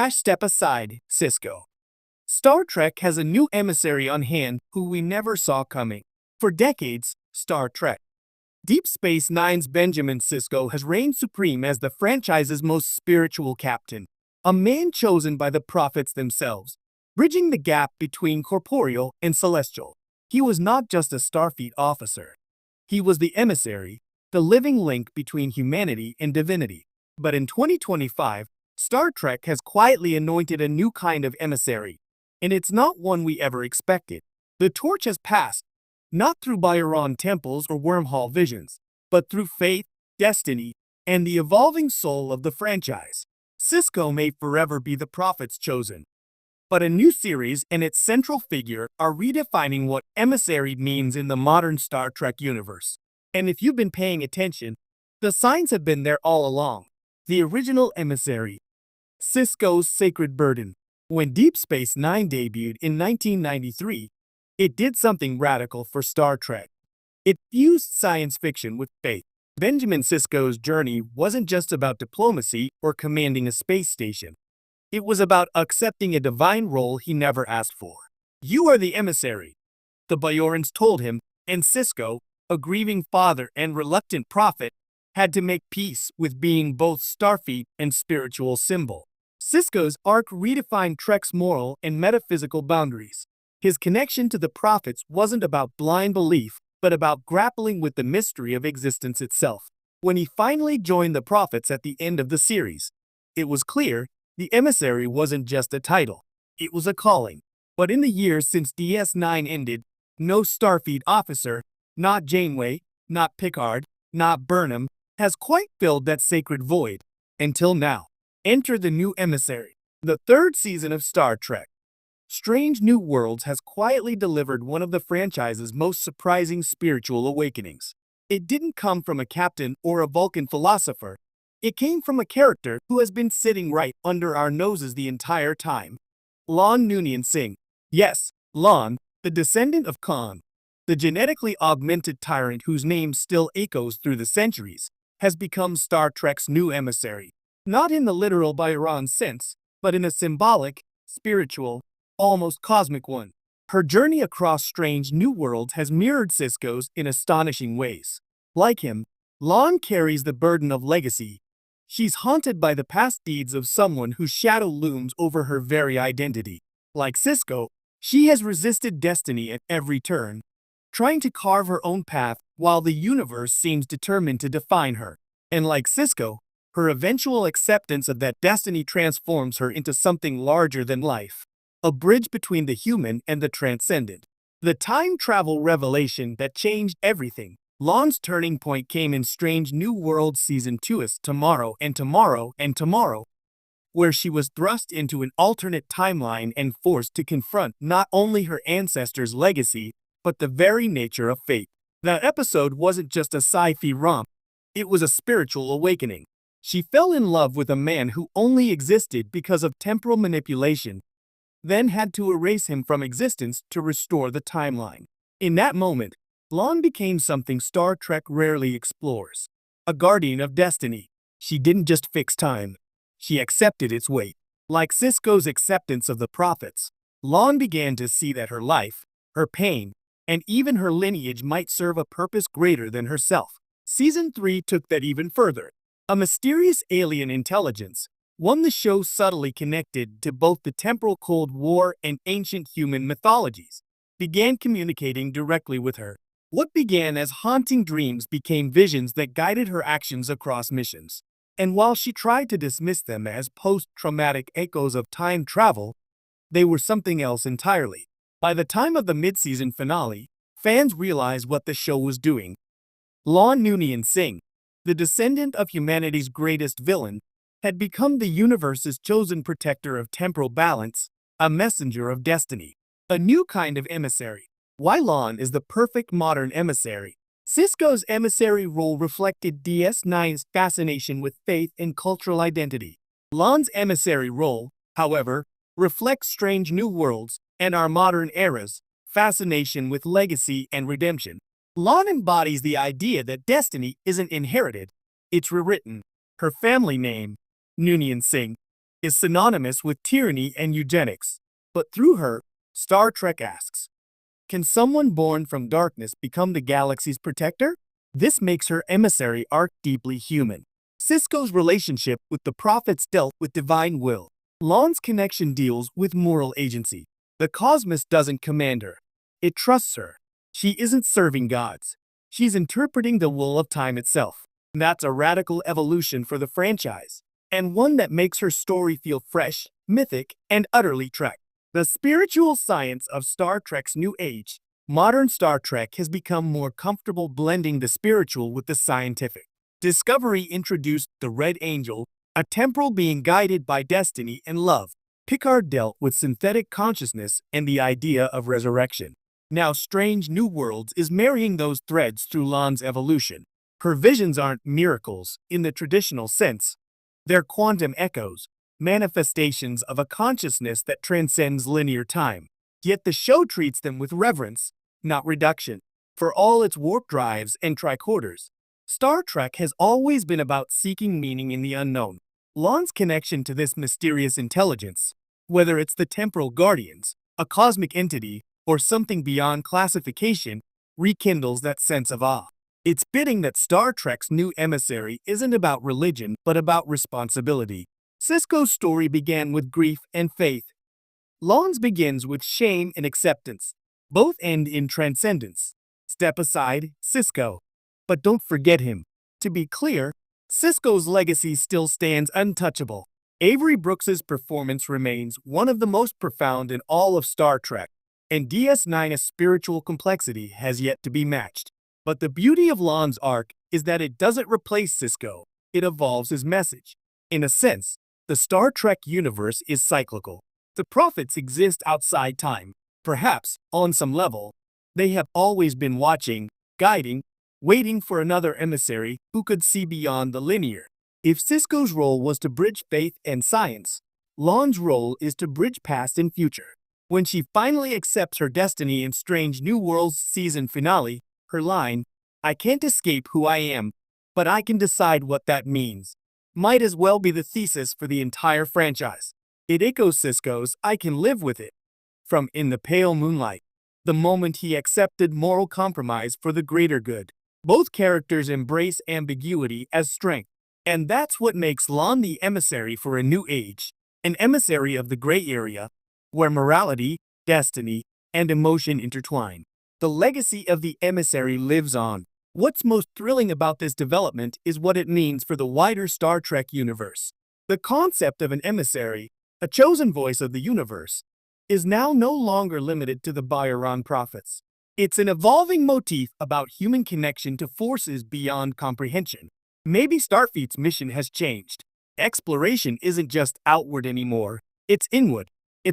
Step aside, Cisco. Star Trek has a new emissary on hand who we never saw coming. For decades, Star Trek. Deep Space Nine's Benjamin Sisko has reigned supreme as the franchise's most spiritual captain, a man chosen by the prophets themselves, bridging the gap between corporeal and celestial. He was not just a Starfleet officer. He was the emissary, the living link between humanity and divinity. But in 2025, Star Trek has quietly anointed a new kind of emissary, and it's not one we ever expected. The torch has passed, not through Byron temples or wormhole visions, but through faith, destiny, and the evolving soul of the franchise. Sisko may forever be the prophet's chosen, but a new series and its central figure are redefining what emissary means in the modern Star Trek universe. And if you've been paying attention, the signs have been there all along. The original emissary, Sisko's sacred burden. When Deep Space Nine debuted in 1993, it did something radical for Star Trek. It fused science fiction with faith. Benjamin Sisko's journey wasn't just about diplomacy or commanding a space station. It was about accepting a divine role he never asked for. "You are the emissary," the Bajorans told him, and Sisko, a grieving father and reluctant prophet, had to make peace with being both Starfleet and spiritual symbol. Sisko's arc redefined Trek's moral and metaphysical boundaries. His connection to the prophets wasn't about blind belief, but about grappling with the mystery of existence itself. When he finally joined the prophets at the end of the series, it was clear the emissary wasn't just a title, it was a calling. But in the years since DS9 ended, no Starfleet officer, not Janeway, not Picard, not Burnham, has quite filled that sacred void. Until now. Enter the new emissary. The third season of Star Trek, Strange New Worlds, has quietly delivered one of the franchise's most surprising spiritual awakenings. It didn't come from a captain or a Vulcan philosopher. It came from a character who has been sitting right under our noses the entire time. Lon Noonien Singh. Yes, Lon, the descendant of Khan, the genetically augmented tyrant whose name still echoes through the centuries, has become Star Trek's new emissary. Not in the literal Byron sense, but in a symbolic, spiritual, almost cosmic one. Her journey across strange new worlds has mirrored Sisko's in astonishing ways. Like him, Lon carries the burden of legacy. She's haunted by the past deeds of someone whose shadow looms over her very identity. Like Sisko, she has resisted destiny at every turn, trying to carve her own path while the universe seems determined to define her. And like Sisko, her eventual acceptance of that destiny transforms her into something larger than life, a bridge between the human and the transcendent. The time travel revelation that changed everything. Lon's turning point came in Strange New Worlds Season 2's Tomorrow and Tomorrow and Tomorrow, where she was thrust into an alternate timeline and forced to confront not only her ancestors' legacy, but the very nature of fate. That episode wasn't just a sci-fi romp, it was a spiritual awakening. She fell in love with a man who only existed because of temporal manipulation, then had to erase him from existence to restore the timeline. In that moment, Lon became something Star Trek rarely explores, a guardian of destiny. She didn't just fix time, she accepted its weight. Like Sisko's acceptance of the prophets, Lon began to see that her life, her pain, and even her lineage might serve a purpose greater than herself. Season 3 took that even further. A mysterious alien intelligence, one the show subtly connected to both the temporal Cold War and ancient human mythologies, began communicating directly with her. What began as haunting dreams became visions that guided her actions across missions. And while she tried to dismiss them as post-traumatic echoes of time travel, they were something else entirely. By the time of the mid-season finale, fans realized what the show was doing. Lon Noonien Singh, the descendant of humanity's greatest villain, had become the universe's chosen protector of temporal balance, a messenger of destiny, a new kind of emissary. Why Lon is the perfect modern emissary. Sisko's emissary role reflected DS9's fascination with faith and cultural identity. Lon's emissary role, however, reflects Strange New Worlds and our modern era's fascination with legacy and redemption. Lon embodies the idea that destiny isn't inherited, it's rewritten. Her family name, Noonien Singh, is synonymous with tyranny and eugenics. But through her, Star Trek asks, can someone born from darkness become the galaxy's protector? This makes her emissary arc deeply human. Sisko's relationship with the prophets dealt with divine will. La'an's connection deals with moral agency. The cosmos doesn't command her. It trusts her. She isn't serving gods. She's interpreting the will of time itself. That's a radical evolution for the franchise, and one that makes her story feel fresh, mythic, and utterly Trek. The spiritual science of Star Trek's new age. Modern Star Trek has become more comfortable blending the spiritual with the scientific. Discovery introduced the Red Angel, a temporal being guided by destiny and love. Picard dealt with synthetic consciousness and the idea of resurrection. Now Strange New Worlds is marrying those threads through La'an's evolution. Her visions aren't miracles in the traditional sense. They're quantum echoes, manifestations of a consciousness that transcends linear time. Yet the show treats them with reverence, not reduction. For all its warp drives and tricorders, Star Trek has always been about seeking meaning in the unknown. La'an's connection to this mysterious intelligence, whether it's the temporal guardians, a cosmic entity, or something beyond classification, rekindles that sense of awe. It's fitting that Star Trek's new emissary isn't about religion but about responsibility. Sisko's story began with grief and faith. La'an's begins with shame and acceptance. Both end in transcendence. Step aside, Sisko. But don't forget him. To be clear, Sisko's legacy still stands untouchable. Avery Brooks's performance remains one of the most profound in all of Star Trek, and DS9's spiritual complexity has yet to be matched. But the beauty of La'an's arc is that it doesn't replace Sisko, it evolves his message. In a sense, the Star Trek universe is cyclical. The prophets exist outside time. Perhaps, on some level, they have always been watching, guiding, waiting for another emissary who could see beyond the linear. If Sisko's role was to bridge faith and science, La'an's role is to bridge past and future. When she finally accepts her destiny in Strange New Worlds season finale, her line, "I can't escape who I am, but I can decide what that means," might as well be the thesis for the entire franchise. It echoes Sisko's "I can live with it" from In the Pale Moonlight, the moment he accepted moral compromise for the greater good. Both characters embrace ambiguity as strength, and that's what makes La'an the emissary for a new age, an emissary of the gray area, where morality, destiny, and emotion intertwine. The legacy of the emissary lives on. What's most thrilling about this development is what it means for the wider Star Trek universe. The concept of an emissary, a chosen voice of the universe, is now no longer limited to the Bajoran prophets. It's an evolving motif about human connection to forces beyond comprehension. Maybe Starfleet's mission has changed. Exploration isn't just outward anymore, it's inward.